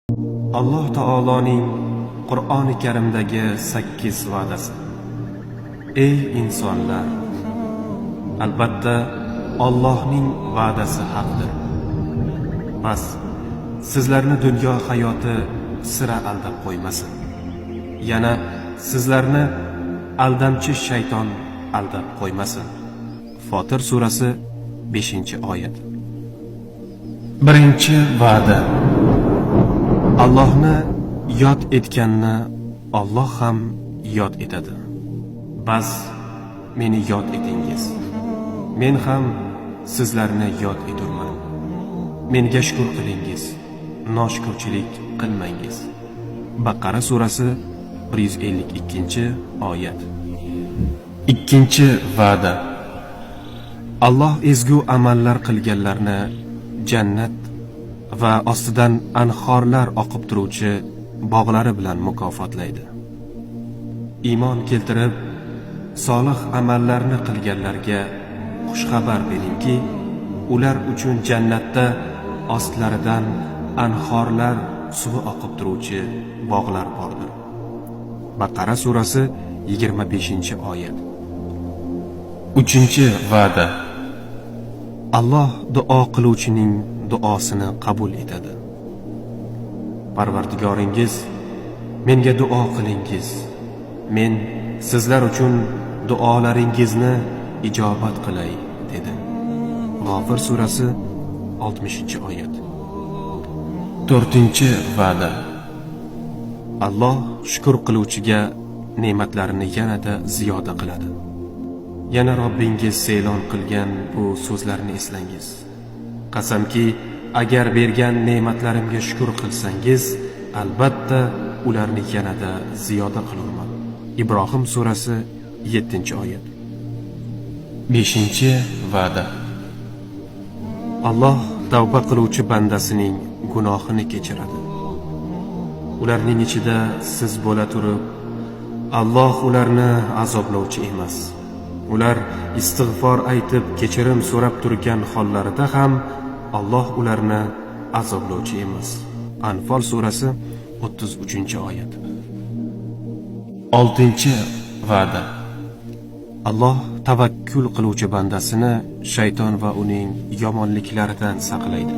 Alloh taoloning Qur'oni Karimdagi 8 va'dasi. Ey insonlar, albatta Allohning va'dasi haqdir. Bas sizlarni dunyo hayoti sira aldab qo'ymasin. Yana sizlarni aldamchi shayton aldab qo'ymasin. Fotir surasi 5-oyat. Birinchi va'da. Allohni yod etganni Alloh ham yod etadi. Bas meni yod etingiz. Men ham sizlarni yod eturman. Menga shukr qilingiz, noshukrchilik qilmangiz. Baqara surasi 152-oyat. Ikkinchi va'da. Alloh ezgu amallar qilganlarni jannat va ostidan anhorlar oqib turuvchi bog'lari bilan mukofotlaydi. Iymon keltirib, solih amallarni qilganlarga xushxabar beringki, ular uchun jannatda ostlaridan anhorlar suvi oqib turuvchi bog'lar bordir. Baqara surasi 25-oyat. Uchinchi va'da. Alloh duo qiluvchining duosini qabul etadi. Parvardigoringiz, menga duo qilingiz. Men sizlar uchun duolaringizni ijobat qilay, dedi. G'ofir surasi 60-oyat. To'rtinchi va'da. Alloh shukr qiluvchiga ne'matlarini yanada ziyoda qiladi. Yana Robbingiz e'lon qilgan bu so'zlarni eslangiz. Qasamki, agar bergan ne'matlarimga shukr qilsangiz, albatta ularni yanada ziyoda qilurman. Ibrohim surasi 7-oyat. Beshinchi va'da. Alloh tavba qiluvchi bandasining gunohini kechiradi. Ularning ichida siz bo'la turib, Alloh ularni azoblovchi emas. Ular istig'for aytib kechirim so'rab turgan hollarida ham Alloh ularni azoblovchi emas. Anfal surasi 33-oyat. Oltinchi va'da. Alloh tavakkul qiluvchi bandasini shayton va uning yomonliklaridan saqlaydi.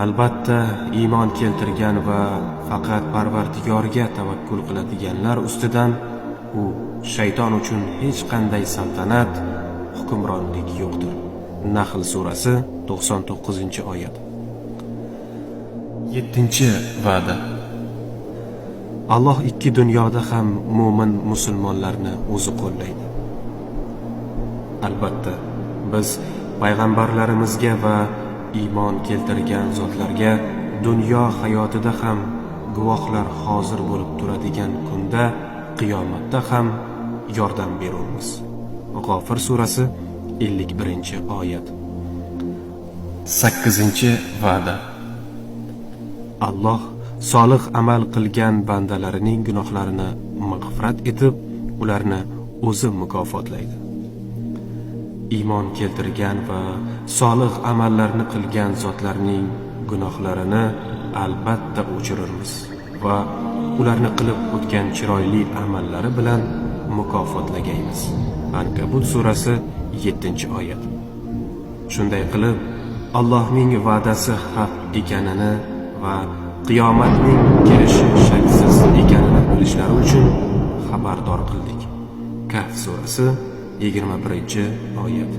Albatta, iymon keltirgan va faqat Parvardigorga tavakkul qiladiganlar ustidan u shayton uchun hech qanday saltanat, hukmronlik yo'qdir. Nahl surasi 99-oyat. 7-va'da. Alloh ikki dunyoda ham mo'min musulmonlarni o'zi qo'llaydi. Albatta, biz payg'ambarlarimizga va iymon keltirgan zotlarga dunyo hayotida ham guvohlar hozir bo'lib turadigan kunda, qiyomatda ham yordam beramiz. G'ofir surasi 51-oyat. 8-va'da. Alloh solih amal qilgan bandalarining gunohlarini mag'firat etib, ularni o'zi mukofotlaydi. Iymon keltirgan va solih amallarni qilgan zotlarning gunohlarini albatta o'chiramiz va ularni qilib o'tgan chiroyli amallari bilan mukofotlagaymiz. Ankabut surasi 7-oyat. Shunday qilib, Allohning va'dasi haq ekanini va qiyomatning kelishi shaksiz ekanini bilishlari uchun xabardor qildik. Kahf surasi 21-oyat.